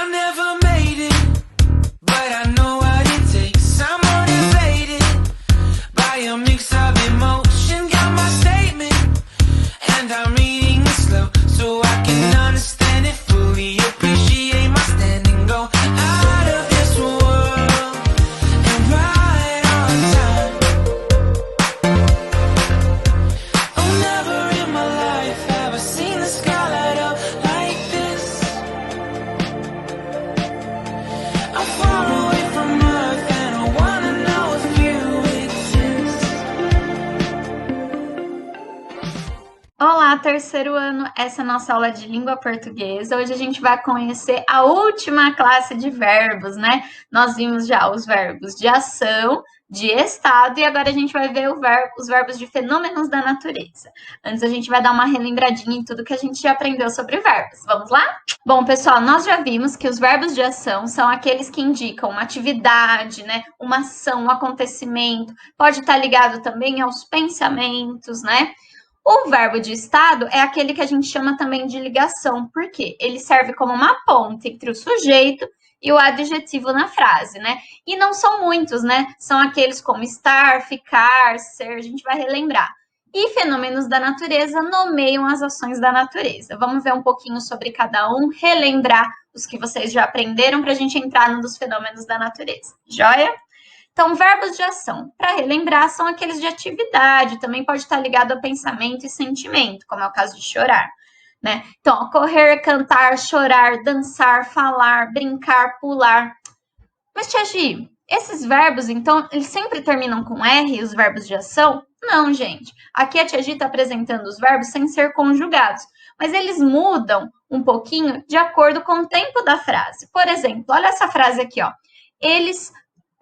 I never made it, but I know what it takes. I'm motivated by a mix of emotion. Got my statement, and I'm reading it slow so I can understand it fully. Appreciate my standing, go out of this world and right on time. Oh, never in my life have I seen the sky light up like this. I'm far away from Earth and I wanna know if you exist. Olá, terceiro ano! Essa é a nossa aula de língua portuguesa. Hoje a gente vai conhecer a última classe de verbos, né? Nós vimos já os verbos de ação, de estado, e agora a gente vai ver os verbos de fenômenos da natureza. Antes a gente vai dar uma relembradinha em tudo que a gente já aprendeu sobre verbos. Vamos lá? Bom, pessoal, nós já vimos que os verbos de ação são aqueles que indicam uma atividade, né? Uma ação, um acontecimento. Pode estar ligado também aos pensamentos, né? O verbo de estado é aquele que a gente chama também de ligação, porque ele serve como uma ponte entre o sujeito e o adjetivo na frase, né? E não são muitos, né? São aqueles como estar, ficar, ser, a gente vai relembrar. E fenômenos da natureza nomeiam as ações da natureza. Vamos ver um pouquinho sobre cada um, relembrar os que vocês já aprenderam para a gente entrar no dos fenômenos da natureza. Joia? Então, verbos de ação, para relembrar, são aqueles de atividade, também pode estar ligado a pensamento e sentimento, como é o caso de chorar, né? Então, correr, cantar, chorar, dançar, falar, brincar, pular. Mas, Tia Gi, esses verbos, então, eles sempre terminam com R, os verbos de ação? Não, gente. Aqui a Tia Gi está apresentando os verbos sem ser conjugados, mas eles mudam um pouquinho de acordo com o tempo da frase. Por exemplo, olha essa frase aqui, ó. Eles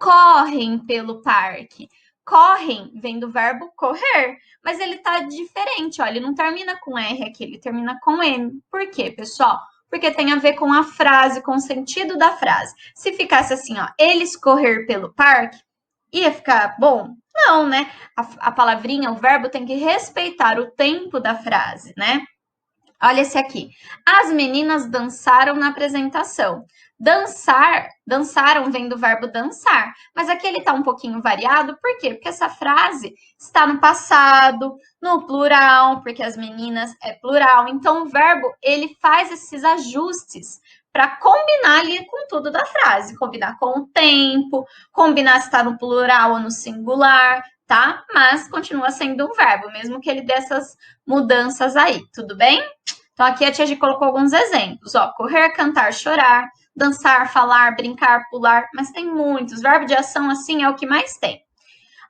correm pelo parque. Correm vem do verbo correr, mas ele tá diferente, ó, ele não termina com R aqui, ele termina com M. Por quê, pessoal? Porque tem a ver com a frase, com o sentido da frase. Se ficasse assim, ó, eles correr pelo parque, ia ficar bom? Não, né? A palavrinha, o verbo tem que respeitar o tempo da frase, né? Olha esse aqui. As meninas dançaram na apresentação. Dançaram vem do verbo dançar. Mas aqui ele está um pouquinho variado, por quê? Porque essa frase está no passado, no plural, porque as meninas é plural. Então, o verbo, ele faz esses ajustes para combinar ali com tudo da frase. Combinar com o tempo, combinar se está no plural ou no singular, tá? Mas continua sendo um verbo, mesmo que ele dê essas mudanças aí, tudo bem? Então, aqui a Tia Gi colocou alguns exemplos, ó, correr, cantar, chorar, dançar, falar, brincar, pular, mas tem muitos. Verbo de ação, assim, é o que mais tem.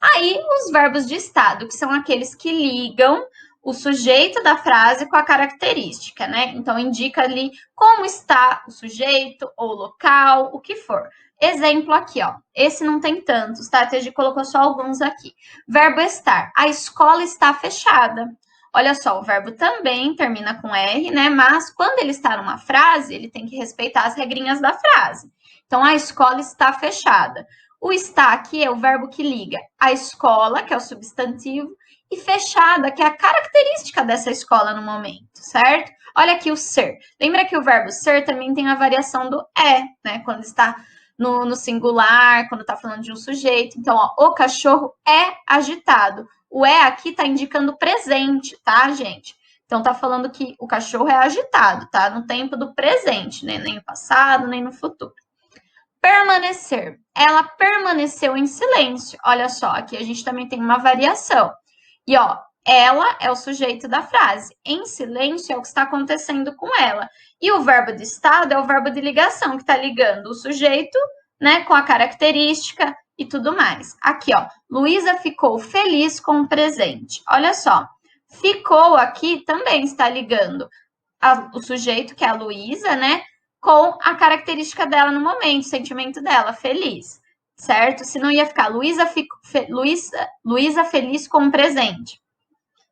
Aí, os verbos de estado, que são aqueles que ligam o sujeito da frase com a característica, né? Então, indica ali como está o sujeito ou o local, o que for. Exemplo aqui, ó. Esse não tem tantos, tá? A Tia Gi colocou só alguns aqui. Verbo estar. A escola está fechada. Olha só, o verbo também termina com R, né? Mas quando ele está numa frase, ele tem que respeitar as regrinhas da frase. Então, a escola está fechada. O está aqui é o verbo que liga a escola, que é o substantivo, e fechada, que é a característica dessa escola no momento, certo? Olha aqui o ser. Lembra que o verbo ser também tem a variação do é, né? Quando está no singular, quando está falando de um sujeito. Então, ó, o cachorro é agitado. O é aqui está indicando presente, tá, gente? Então, tá falando que o cachorro é agitado, tá? No tempo do presente, né? Nem no passado, nem no futuro. Permanecer. Ela permaneceu em silêncio. Olha só, aqui a gente também tem uma variação. E, ó, ela é o sujeito da frase. Em silêncio é o que está acontecendo com ela. E o verbo de estado é o verbo de ligação, que está ligando o sujeito, né, com a característica e tudo mais. Aqui, ó, Luísa ficou feliz com o presente. Olha só, ficou aqui também está ligando o sujeito, que é a Luísa, né, com a característica dela no momento, o sentimento dela, feliz, certo? Se não ia ficar Luísa feliz com o presente.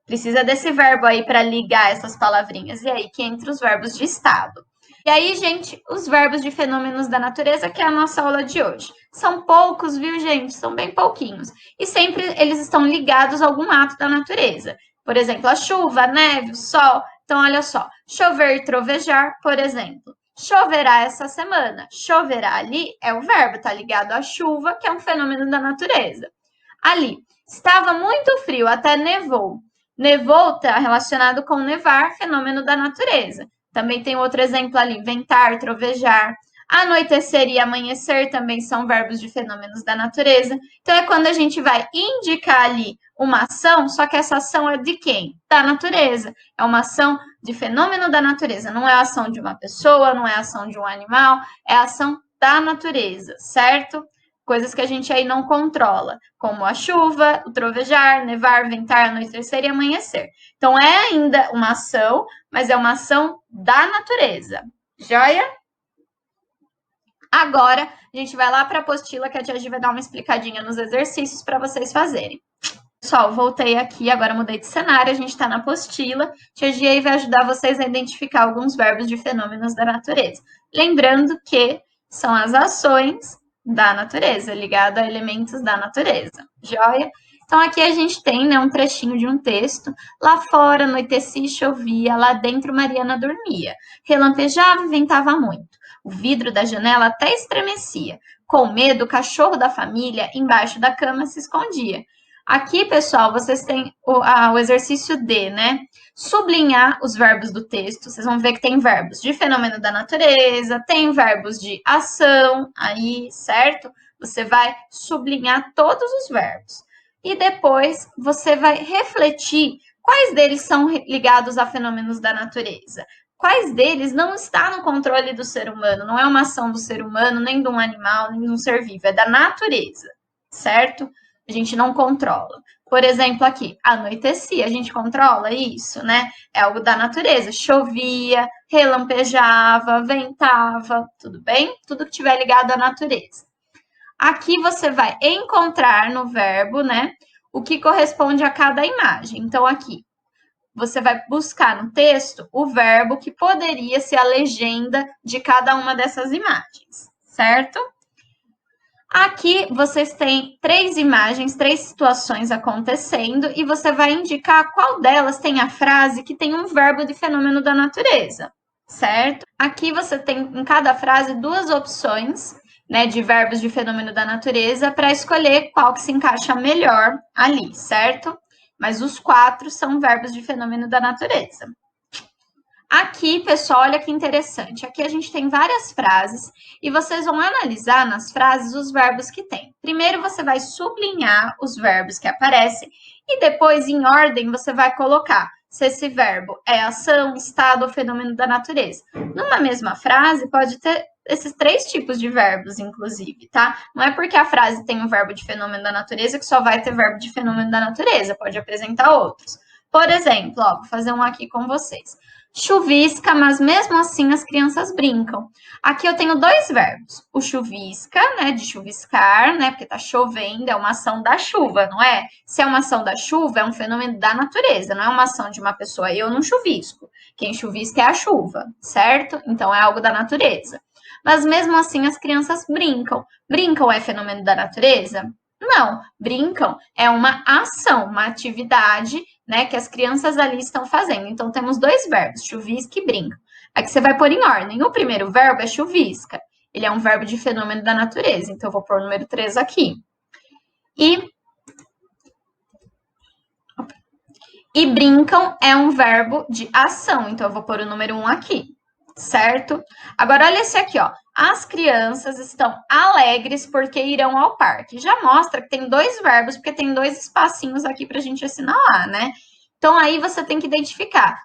Precisa desse verbo aí para ligar essas palavrinhas. E aí que entra os verbos de estado. E aí, gente, os verbos de fenômenos da natureza, que é a nossa aula de hoje. São poucos, viu, gente? São bem pouquinhos. E sempre eles estão ligados a algum ato da natureza. Por exemplo, a chuva, a neve, o sol. Então, olha só. Chover e trovejar, por exemplo. Choverá essa semana. Choverá ali é o verbo, tá ligado à chuva, que é um fenômeno da natureza. Ali, estava muito frio, até nevou. Nevou está relacionado com nevar, fenômeno da natureza. Também tem outro exemplo ali, ventar, trovejar. Anoitecer e amanhecer também são verbos de fenômenos da natureza. Então, é quando a gente vai indicar ali uma ação, só que essa ação é de quem? Da natureza. É uma ação de fenômeno da natureza. Não é a ação de uma pessoa, não é a ação de um animal, é a ação da natureza, certo? Coisas que a gente aí não controla, como a chuva, o trovejar, nevar, ventar, anoitecer e amanhecer. Então, é ainda uma ação, mas é uma ação da natureza. Joia? Agora, a gente vai lá para a apostila que a Tia Gi vai dar uma explicadinha nos exercícios para vocês fazerem. Pessoal, voltei aqui, agora mudei de cenário, a gente está na apostila. Tia Gi aí vai ajudar vocês a identificar alguns verbos de fenômenos da natureza. Lembrando que são as ações da natureza, ligado a elementos da natureza. Joia? Então, aqui a gente tem, né, um trechinho de um texto. Lá fora, anoitecia e chovia, lá dentro Mariana dormia. Relampejava e ventava muito. O vidro da janela até estremecia. Com medo, o cachorro da família embaixo da cama se escondia. Aqui, pessoal, vocês têm o exercício D, né? Sublinhar os verbos do texto. Vocês vão ver que tem verbos de fenômeno da natureza, tem verbos de ação aí, certo? Você vai sublinhar todos os verbos. E depois você vai refletir quais deles são ligados a fenômenos da natureza. Quais deles não está no controle do ser humano, não é uma ação do ser humano, nem de um animal, nem de um ser vivo, é da natureza, certo? A gente não controla. Por exemplo, aqui, anoitecia, a gente controla isso, né? É algo da natureza. Chovia, relampejava, ventava, tudo bem? Tudo que tiver ligado à natureza. Aqui você vai encontrar no verbo, né? O que corresponde a cada imagem. Então, aqui, você vai buscar no texto o verbo que poderia ser a legenda de cada uma dessas imagens, certo? Aqui vocês têm 3 imagens, 3 situações acontecendo e você vai indicar qual delas tem a frase que tem um verbo de fenômeno da natureza, certo? Aqui você tem em cada frase 2 opções, né, de verbos de fenômeno da natureza para escolher qual que se encaixa melhor ali, certo? Mas os 4 são verbos de fenômeno da natureza. Aqui, pessoal, olha que interessante. Aqui a gente tem várias frases e vocês vão analisar nas frases os verbos que tem. Primeiro você vai sublinhar os verbos que aparecem e depois, em ordem, você vai colocar se esse verbo é ação, estado ou fenômeno da natureza. Numa mesma frase, pode ter esses 3 tipos de verbos, inclusive, tá? Não é porque a frase tem um verbo de fenômeno da natureza que só vai ter verbo de fenômeno da natureza, pode apresentar outros. Por exemplo, ó, vou fazer um aqui com vocês. Chuvisca, mas mesmo assim as crianças brincam. Aqui eu tenho 2 verbos. O chuvisca, né, de chuviscar, né, porque tá chovendo, é uma ação da chuva, não é? Se é uma ação da chuva, é um fenômeno da natureza, não é uma ação de uma pessoa. Eu não chuvisco. Quem chuvisca é a chuva, certo? Então é algo da natureza. Mas mesmo assim as crianças brincam. Brincam é fenômeno da natureza? Não, brincam é uma ação, uma atividade, né, que as crianças ali estão fazendo. Então, temos 2 verbos, chuvisca e brinca. Aqui você vai pôr em ordem. O primeiro verbo é chuvisca. Ele é um verbo de fenômeno da natureza. Então, eu vou pôr o número 3 aqui. E brincam é um verbo de ação. Então, eu vou pôr o número 1 aqui, certo? Agora, olha esse aqui, ó. As crianças estão alegres porque irão ao parque. Já mostra que tem 2 verbos, porque tem 2 espacinhos aqui para a gente assinalar, né? Então, aí você tem que identificar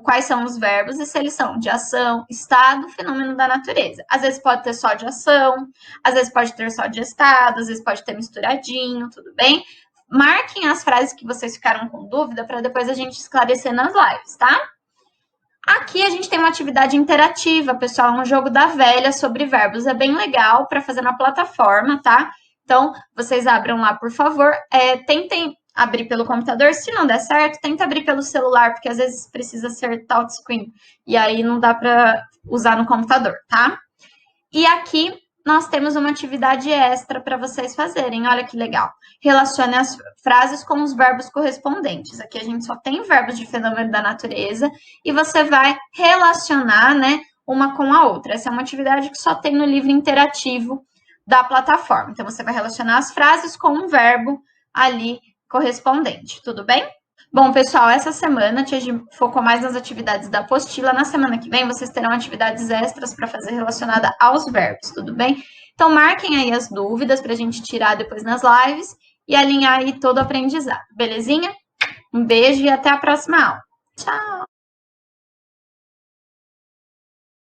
quais são os verbos e se eles são de ação, estado, fenômeno da natureza. Às vezes pode ter só de ação, às vezes pode ter só de estado, às vezes pode ter misturadinho, tudo bem? Marquem as frases que vocês ficaram com dúvida para depois a gente esclarecer nas lives, tá? Aqui a gente tem uma atividade interativa, pessoal, um jogo da velha sobre verbos. É bem legal para fazer na plataforma, tá? Então, vocês abram lá, por favor. Tentem abrir pelo computador. Se não der certo, tenta abrir pelo celular, porque às vezes precisa ser touchscreen. E aí não dá para usar no computador, tá? E aqui nós temos uma atividade extra para vocês fazerem. Olha que legal. Relacione as frases com os verbos correspondentes. Aqui a gente só tem verbos de fenômeno da natureza e você vai relacionar, né, uma com a outra. Essa é uma atividade que só tem no livro interativo da plataforma. Então, você vai relacionar as frases com um verbo ali correspondente, tudo bem? Bom, pessoal, essa semana a Tia Gi focou mais nas atividades da apostila. Na semana que vem, vocês terão atividades extras para fazer relacionada aos verbos, tudo bem? Então, marquem aí as dúvidas para a gente tirar depois nas lives e alinhar aí todo o aprendizado, belezinha? Um beijo e até a próxima aula. Tchau!